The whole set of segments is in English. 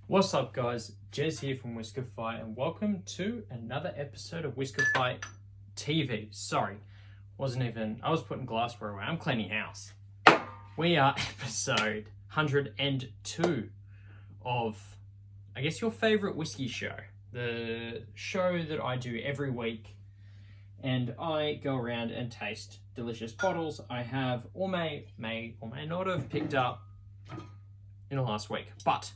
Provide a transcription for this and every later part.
What's up, guys? Jez here from Whiskefy, and welcome to another episode of WhiskefyTV. Sorry, I was putting glassware away. I'm cleaning house. We are episode 102 of, I guess, your favorite whiskey show. The show that I do every week, and I go around and taste delicious bottles I have or may or may not have picked up in the last week. But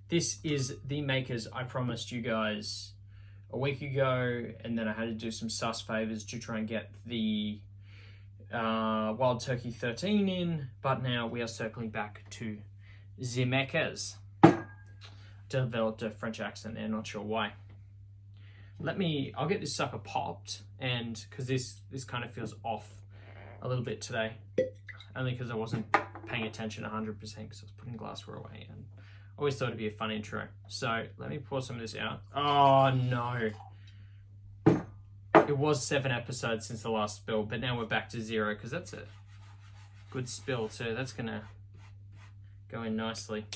this is the makers I promised you guys a week ago, and then I had to do some sus favors to try and get the Wild Turkey 13 in, but now we are circling back to the makers. Developed a French accent there, not sure why. I'll get this sucker popped, and because this kind of feels off a little bit today, only because I wasn't paying attention 100% because I was putting glassware away, and I always thought it'd be a fun intro. So let me pour some of this out. Oh no. It was 7 episodes since the last spill, but now we're back to 0 because that's a good spill too. That's gonna go in nicely.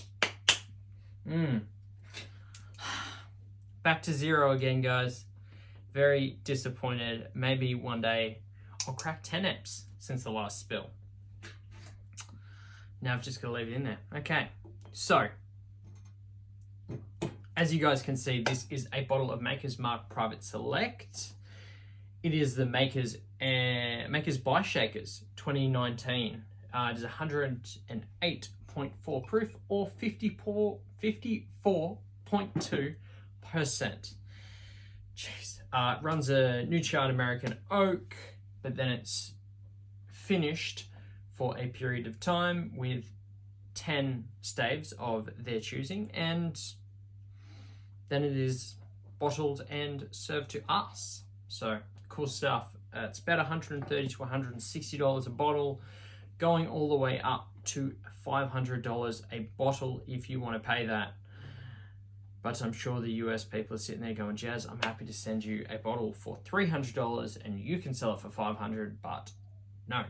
Back to 0 again, guys. Very disappointed. Maybe one day I'll crack 10 eps since the last spill. Now I've just got to leave it in there. Okay, so as you guys can see, this is a bottle of Maker's Mark Private Select. It is the Maker's By Shakers 2019. It is 108.4 proof or 54.2%. Jeez. It runs a New Chart American Oak, but then it's finished for a period of time with 10 staves of their choosing, and then it is bottled and served to us. So cool stuff. It's about $130 to $160 a bottle, going all the way up to $500 a bottle if you want to pay that. But I'm sure the US people are sitting there going, Jazz, I'm happy to send you a bottle for $300 and you can sell it for $500, but no.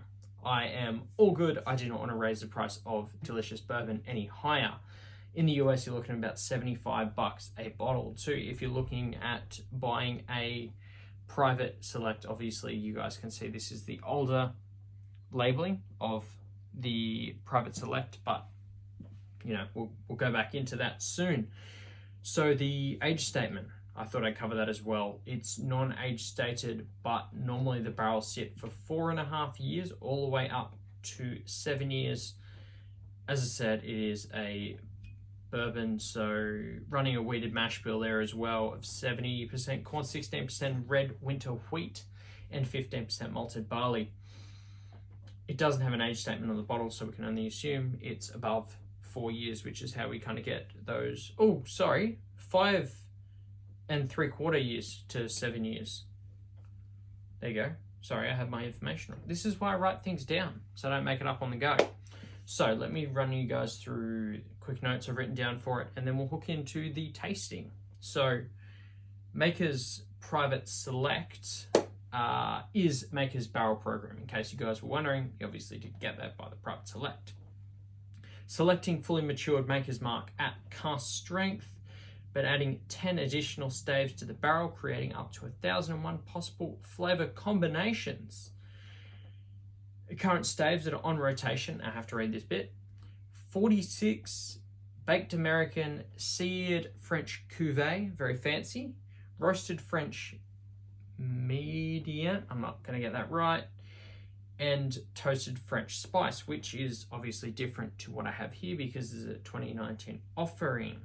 I am all good. I do not want to raise the price of delicious bourbon any higher. In the US, you're looking at about $75 a bottle too. If you're looking at buying a Private Select, obviously you guys can see this is the older labeling of the Private Select, but you know, we'll go back into that soon. So the age statement, I thought I'd cover that as well. It's non-age stated, but normally the barrels sit for 4.5 years all the way up to 7 years. As I said, it is a bourbon, so running a wheated mash bill there as well of 70% corn, 16% red winter wheat, and 15% malted barley. It doesn't have an age statement on the bottle, so we can only assume it's above 4 years, which is how we kind of get those. 5 3/4 years to 7 years. There you go. Sorry, I have my information wrong. This is why I write things down, so I don't make it up on the go. So let me run you guys through quick notes I've written down for it, and then we'll hook into the tasting. So Maker's Private Select is Maker's barrel program. In case you guys were wondering, you obviously did get that by the Private Select. Selecting fully matured Maker's Mark at Cask Strength, but adding 10 additional staves to the barrel, creating up to 1,001 possible flavor combinations. The current staves that are on rotation, I have to read this bit: 46 baked American Seared French Cuvée, very fancy, roasted French Mediant, I'm not going to get that right, and toasted French spice, which is obviously different to what I have here because this is a 2019 offering.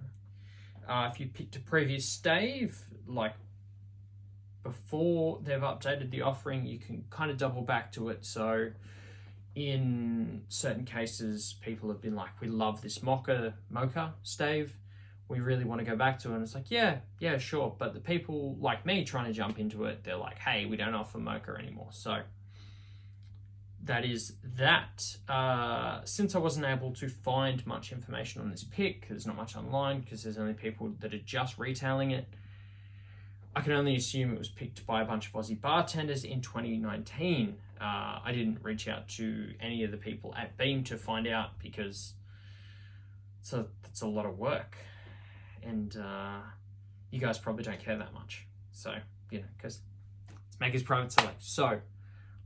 If you picked a previous stave, like before they've updated the offering, you can kind of double back to it. So in certain cases, people have been like, we love this mocha stave. We really want to go back to it. And it's like, yeah, sure. But the people like me trying to jump into it, they're like, hey, we don't offer mocha anymore. So that is that. Since I wasn't able to find much information on this pick, there's not much online because there's only people that are just retailing it, I can only assume it was picked by a bunch of Aussie bartenders in 2019. I didn't reach out to any of the people at Beam to find out because it's a lot of work. and you guys probably don't care that much. So, you know, because it's Maker's Private Select. So,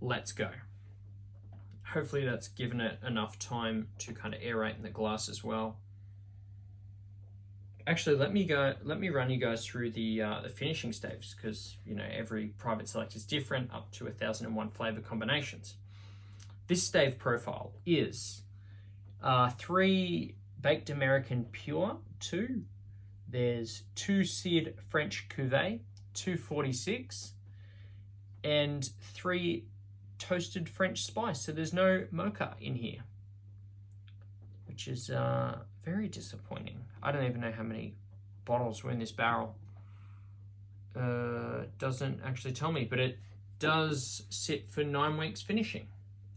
let's go. Hopefully that's given it enough time to kind of aerate in the glass as well. Actually, let me run you guys through the finishing staves, because you know every private select is different, up to 1001 flavor combinations. This stave profile is 3 baked American pure, 2. There's 2 seared French Cuvée, 246, and 3 toasted French spice. So there's no mocha in here, which is very disappointing. I don't even know how many bottles were in this barrel. Doesn't actually tell me, but it does sit for 9 weeks finishing.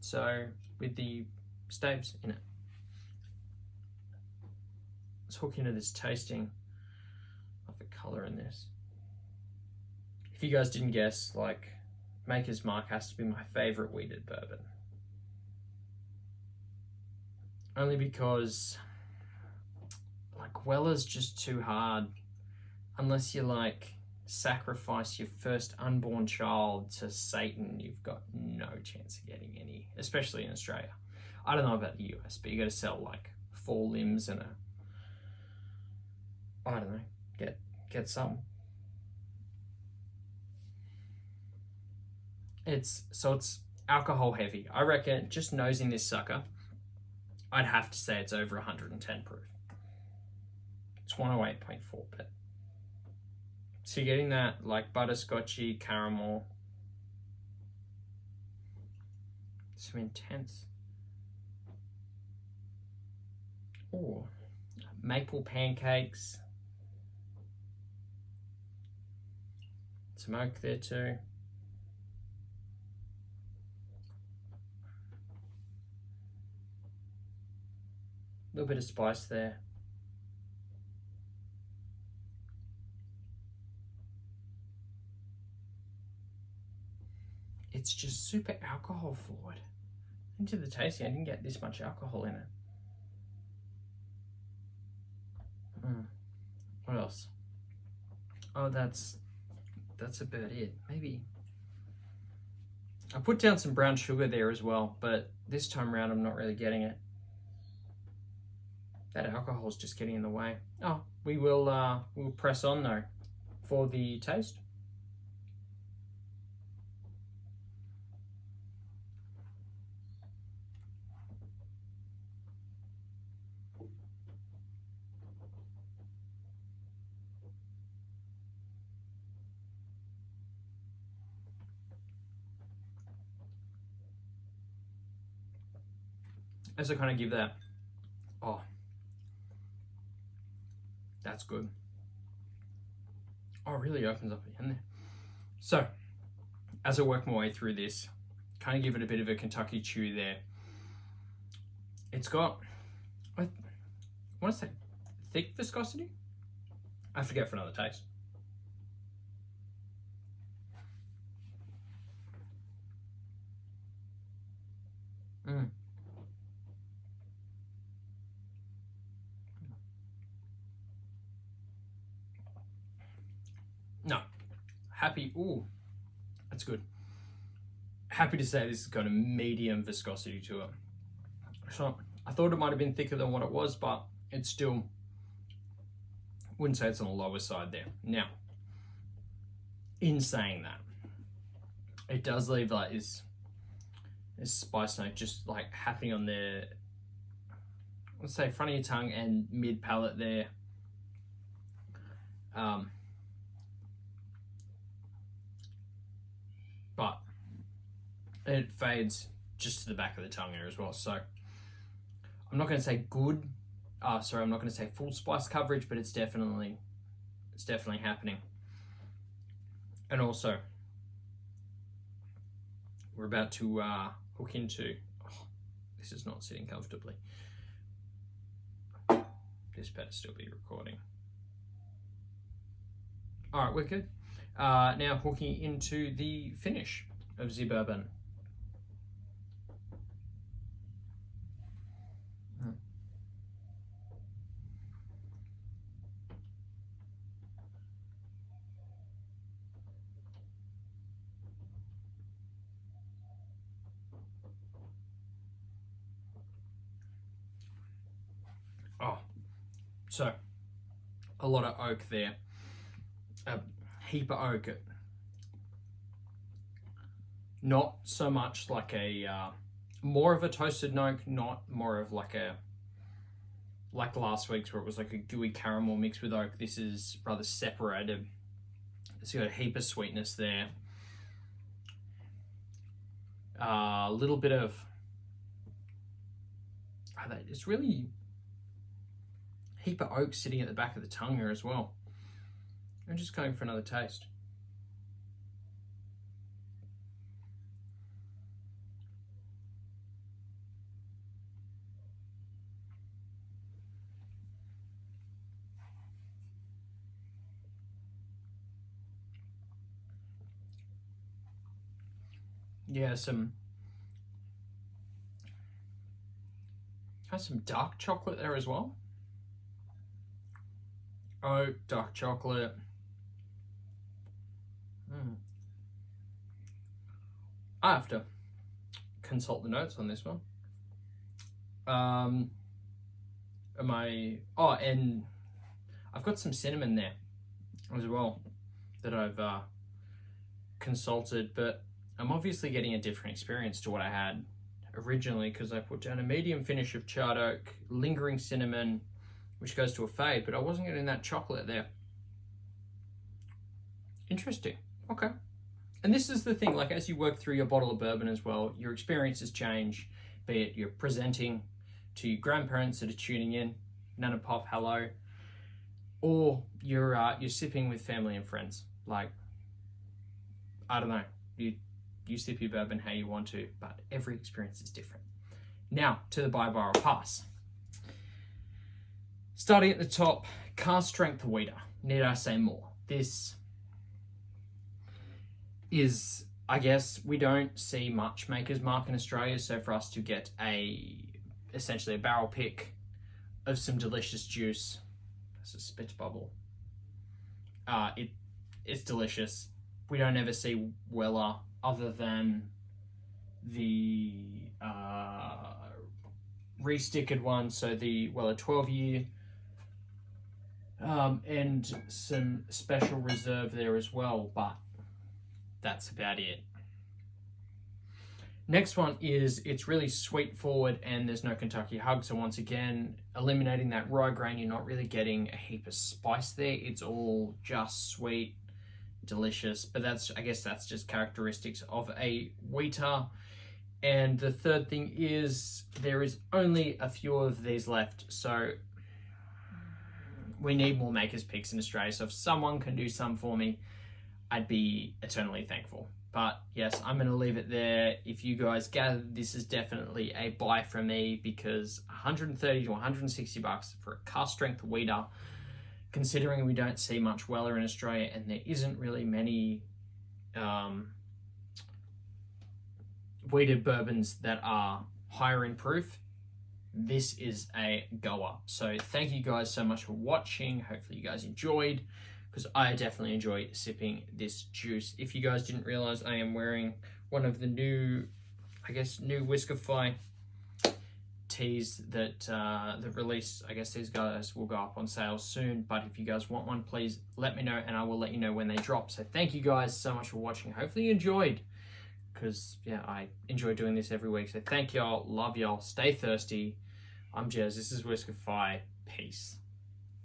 So with the staves in it. Let's hook into this tasting of the color in this. If you guys didn't guess, like, Maker's Mark has to be my favorite wheated bourbon. Only because like Weller's just too hard unless you like sacrifice your first unborn child to Satan. You've got no chance of getting any, especially in Australia. I don't know about the US, but you got to sell like 4 limbs and I don't know, get some. It's alcohol heavy. I reckon just nosing this sucker, I'd have to say it's over 110 proof. It's 108.4, but so you're getting that like butterscotchy caramel, some intense. Oh, maple pancakes, some oak there too. A little bit of spice there. It's just super alcohol forward. Into the tasting, I didn't get this much alcohol in it. What else? Oh, that's about it. Maybe I put down some brown sugar there as well, but this time around I'm not really getting it. That alcohol is just getting in the way. Oh, we'll press on though for the taste. As I kind of give that, oh, that's good. Oh, it really opens up the end there. So, as I work my way through this, kind of give it a bit of a Kentucky chew there. It's got, I want to say, thick viscosity? I forget for another taste. No, happy, ooh, that's good. Happy to say this has got a medium viscosity to it. So I thought it might have been thicker than what it was, but it's still, wouldn't say it's on the lower side there. Now, in saying that, it does leave like this spice note just like happening on the, let's say, front of your tongue and mid palate there. But it fades just to the back of the tongue there as well. So I'm not going to say good. Sorry, I'm not going to say full spice coverage, but it's definitely happening. And also, we're about to hook into. Oh, this is not sitting comfortably. This better still be recording. All right, we're good. Now hooking into the finish of the bourbon. So a lot of oak there, a heap of oak. Not so much like a more of a toasted oak, not more of like last week's where it was like a gooey caramel mixed with oak. This is rather separated. It's got a heap of sweetness there. A little bit of, it's really heap of oak sitting at the back of the tongue here as well. I'm just going for another taste. Yeah, has some dark chocolate there as well. Oh, dark chocolate. I have to consult the notes on this one. And I've got some cinnamon there as well that I've consulted, but I'm obviously getting a different experience to what I had originally because I put down a medium finish of charred oak, lingering cinnamon, which goes to a fade, but I wasn't getting that chocolate there. Interesting. Okay. And this is the thing, like as you work through your bottle of bourbon as well, your experiences change, be it you're presenting to your grandparents that are tuning in, Nana Pop, hello, or you're sipping with family and friends. Like, I don't know, you sip your bourbon how you want to, but every experience is different. Now, to the buy, bar, or pass. Starting at the top, Cask Strength Weeder. Need I say more? This is, I guess, we don't see much Maker's Mark in Australia, so for us to get essentially a barrel pick of some delicious juice, that's a spit bubble, it's delicious. We don't ever see Weller other than the re-stickered one, so the Weller 12-year, and some special reserve there as well, but that's about it. Next one is it's really sweet forward and there's no Kentucky hug, so once again eliminating that rye grain, you're not really getting a heap of spice there. It's all just sweet, delicious, but I guess that's just characteristics of a wheater. And the third thing is there is only a few of these left, so we need more Maker's Picks in Australia, so if someone can do some for me, I'd be eternally thankful. But yes, I'm going to leave it there. If you guys gather, this is definitely a buy from me because 130 to 160 bucks for a Cask Strength Weeder, considering we don't see much Weller in Australia and there isn't really many weeded bourbons that are higher in proof, this is a goer. So thank you guys so much for watching. Hopefully you guys enjoyed, because I definitely enjoy sipping this juice. If you guys didn't realize, I am wearing one of the new Whiskefy teas that released. I guess these guys will go up on sale soon, but if you guys want one, please let me know and I will let you know when they drop. So thank you guys so much for watching. Hopefully you enjoyed, because yeah, I enjoy doing this every week. So thank y'all, love y'all, stay thirsty. I'm Jez, this is Whiskefy, peace.